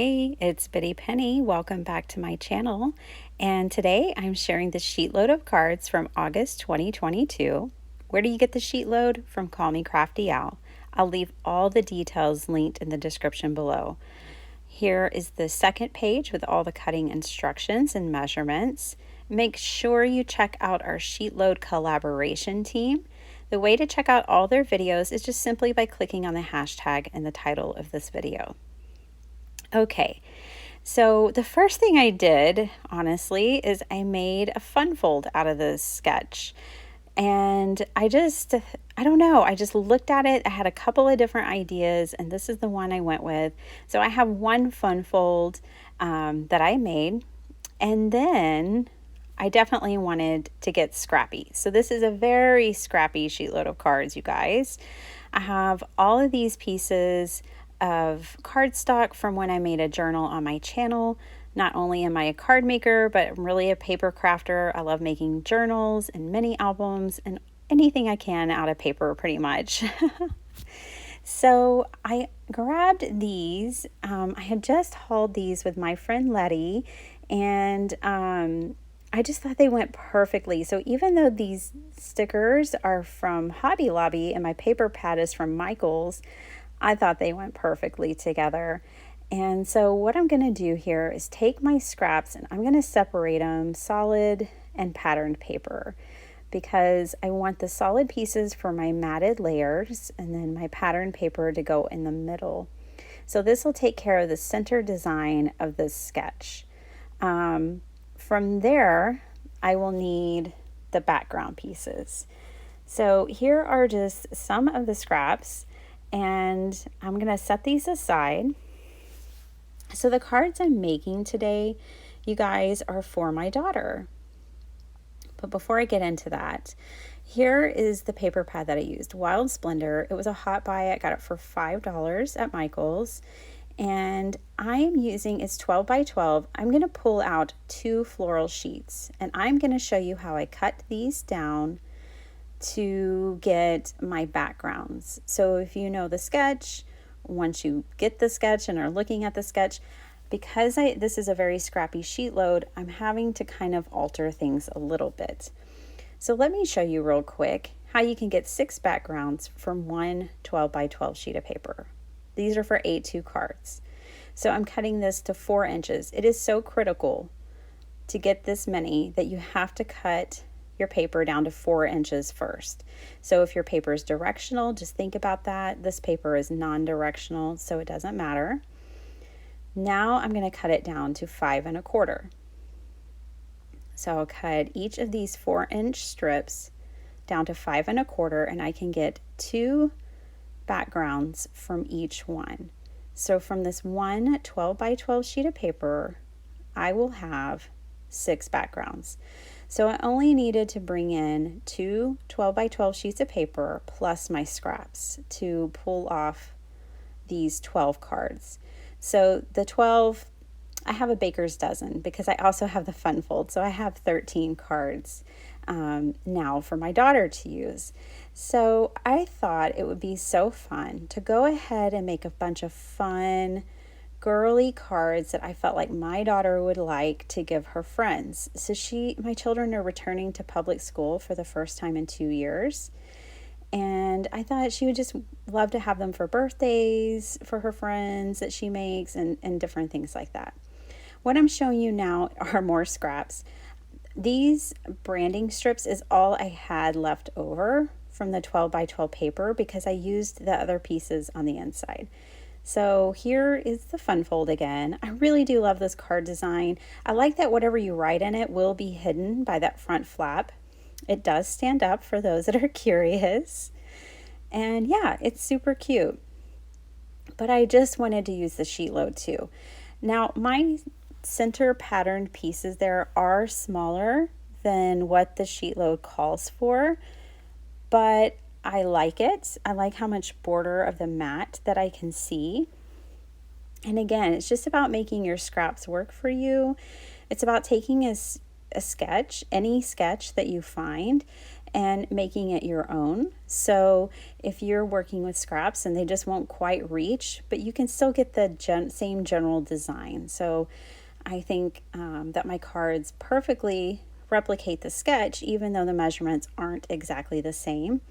Hey, it's Bitty Penny. Welcome back to my channel. And today I'm sharing the sheet load of cards from August 2022. Where do you get the sheet load? From Call Me Crafty Owl. I'll leave all the details linked in the description below. Here is the second page with all the cutting instructions and measurements. Make sure you check out our sheet load collaboration team. The way to check out all their videos is just simply by clicking on the hashtag in the title of this video. Okay, so the first thing I did, honestly, is I made a fun fold out of this sketch. And I don't know, I just looked at it. I had a couple of different ideas, and this is the one I went with. So I have one fun fold that I made, and then I definitely wanted to get scrappy. So this is a very scrappy sheet load of cards, you guys. I have all of these pieces of cardstock from when I made a journal on my channel. Not only am I a card maker, but I'm really a paper crafter. I love making journals and mini albums and anything I can out of paper, pretty much. So I grabbed these. I had just hauled these with my friend Letty, and I just thought they went perfectly. So even though these stickers are from Hobby Lobby and my paper pad is from Michael's, I thought they went perfectly together. And so what I'm going to do here is take my scraps and I'm going to separate them solid and patterned paper, because I want the solid pieces for my matted layers and then my patterned paper to go in the middle. So this will take care of the center design of this sketch. From there, I will need the background pieces. So here are just some of the scraps, and I'm going to set these aside. So the cards I'm making today, you guys, are for my daughter. But before I get into that, here is the paper pad that I used, Wild Splendor. It was a hot buy. I got it for $5 at Michael's. And I'm using, it's 12 by 12. I'm going to pull out 2 floral sheets, and I'm going to show you how I cut these down to get my backgrounds. So if you know the sketch, once you get the sketch and are looking at the sketch, because this is a very scrappy sheet load, I'm having to kind of alter things a little bit. So let me show you real quick how you can get 6 backgrounds from one 12 by 12 sheet of paper. These are for A2 cards. So I'm cutting this to 4 inches. It is so critical to get this many that you have to cut your paper down to 4 inches first. So if your paper is directional, just think about that. This paper is non-directional, so it doesn't matter. Now I'm going to cut it down to 5 1/4. So I'll cut each of these 4-inch strips down to 5 1/4, and I can get 2 backgrounds from each one. So from this one 12 by 12 sheet of paper, I will have 6 backgrounds. So I only needed to bring in 2 12 by 12 sheets of paper plus my scraps to pull off these 12 cards. So the 12, I have a baker's dozen because I also have the fun fold. So I have 13 cards now for my daughter to use. So I thought it would be so fun to go ahead and make a bunch of fun girly cards that I felt like my daughter would like to give her friends. So my children are returning to public school for the first time in 2 years. And I thought she would just love to have them for birthdays, for her friends that she makes, and different things like that. What I'm showing you now are more scraps. These branding strips is all I had left over from the 12 by 12 paper because I used the other pieces on the inside. So here is the fun fold again. I really do love this card design. I like that whatever you write in it will be hidden by that front flap. It does stand up for those that are curious. And yeah, it's super cute. But I just wanted to use the sheet load too. Now my center patterned pieces there are smaller than what the sheet load calls for, but I like it. I like how much border of the mat that I can see. And again, it's just about making your scraps work for you. It's about taking a sketch, any sketch that you find, and making it your own. So if you're working with scraps and they just won't quite reach, but you can still get the same general design. So I think that my cards perfectly replicate the sketch, even though the measurements aren't exactly the same.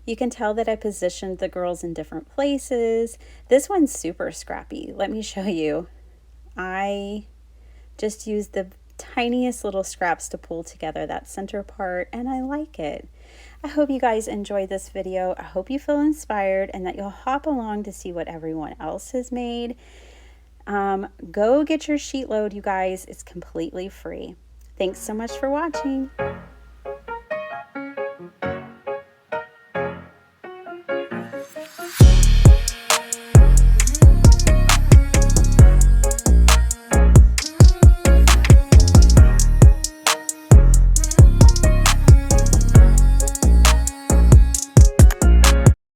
You can tell that I positioned the girls in different places. This one's super scrappy. Let me show you. I just used the tiniest little scraps to pull together that center part, and I like it. I hope you guys enjoyed this video. I hope you feel inspired and that you'll hop along to see what everyone else has made. Go get your Sheetload, you guys. It's completely free. Thanks so much for watching.